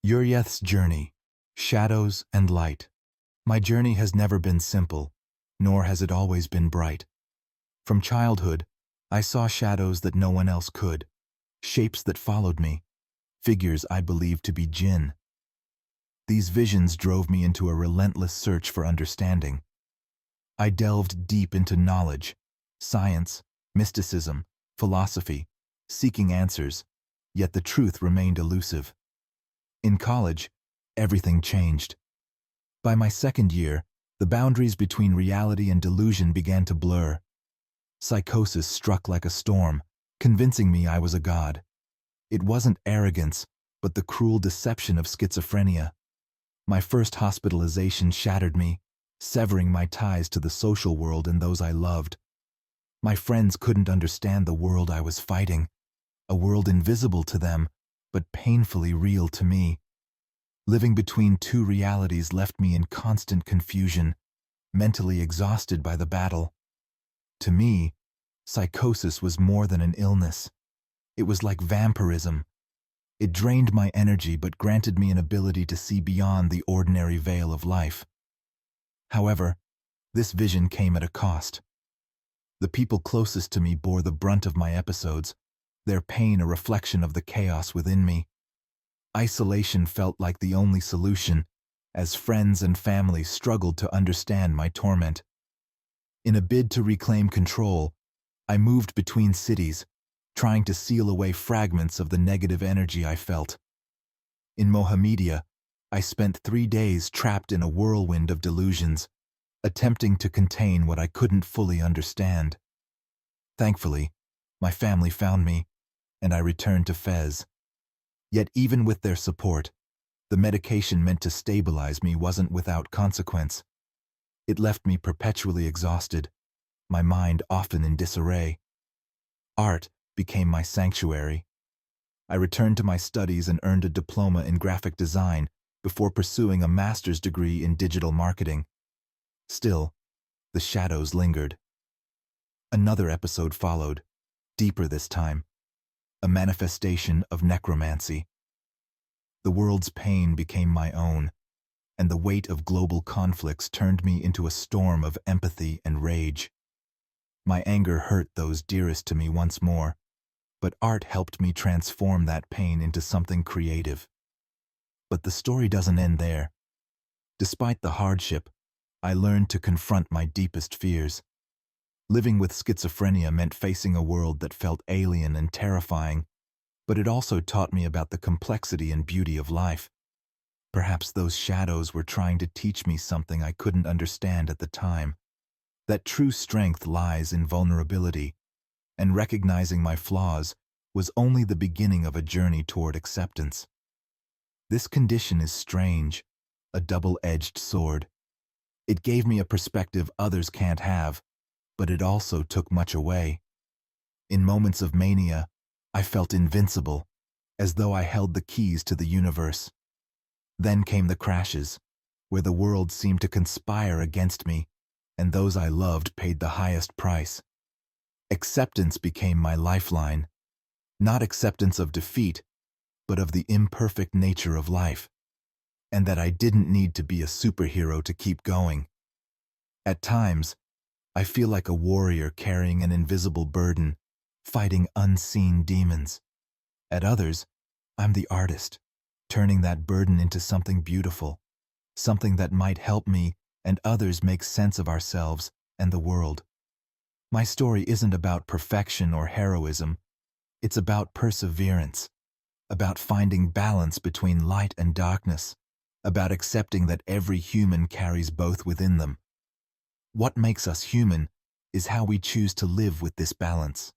Euryeth's journey, shadows and light. My journey has never been simple, nor has it always been bright. From childhood, I saw shadows that no one else could, shapes that followed me, figures I believed to be jinn. These visions drove me into a relentless search for understanding. I delved deep into knowledge, science, mysticism, philosophy, seeking answers, yet the truth remained elusive. In college, everything changed. By my second year, the boundaries between reality and delusion began to blur. Psychosis struck like a storm, convincing me I was a god. It wasn't arrogance, but the cruel deception of schizophrenia. My first hospitalization shattered me, severing my ties to the social world and those I loved. My friends couldn't understand the world I was fighting, a world invisible to them, but painfully real to me. Living between two realities left me in constant confusion, mentally exhausted by the battle. To me, psychosis was more than an illness. It was like vampirism. It drained my energy but granted me an ability to see beyond the ordinary veil of life. However, this vision came at a cost. The people closest to me bore the brunt of my episodes, their pain a reflection of the chaos within me. Isolation felt like the only solution, as friends and family struggled to understand my torment. In a bid to reclaim control, I moved between cities, trying to seal away fragments of the negative energy I felt. In Mohamedia, I spent 3 days trapped in a whirlwind of delusions, attempting to contain what I couldn't fully understand. Thankfully, my family found me, and I returned to Fez. Yet even with their support, the medication meant to stabilize me wasn't without consequence. It left me perpetually exhausted, my mind often in disarray. Art became my sanctuary. I returned to my studies and earned a diploma in graphic design before pursuing a master's degree in digital marketing. Still, the shadows lingered. Another episode followed, deeper this time, a manifestation of necromancy. The world's pain became my own, and the weight of global conflicts turned me into a storm of empathy and rage. My anger hurt those dearest to me once more, but art helped me transform that pain into something creative. But the story doesn't end there. Despite the hardship, I learned to confront my deepest fears. Living with schizophrenia meant facing a world that felt alien and terrifying, but it also taught me about the complexity and beauty of life. Perhaps those shadows were trying to teach me something I couldn't understand at the time, that true strength lies in vulnerability, and recognizing my flaws was only the beginning of a journey toward acceptance. This condition is strange, a double-edged sword. It gave me a perspective others can't have, but it also took much away. In moments of mania, I felt invincible, as though I held the keys to the universe. Then came the crashes, where the world seemed to conspire against me, and those I loved paid the highest price. Acceptance became my lifeline, not acceptance of defeat, but of the imperfect nature of life, and that I didn't need to be a superhero to keep going. At times, I feel like a warrior carrying an invisible burden, fighting unseen demons. At others, I'm the artist, turning that burden into something beautiful, something that might help me and others make sense of ourselves and the world. My story isn't about perfection or heroism. It's about perseverance, about finding balance between light and darkness, about accepting that every human carries both within them. What makes us human is how we choose to live with this balance.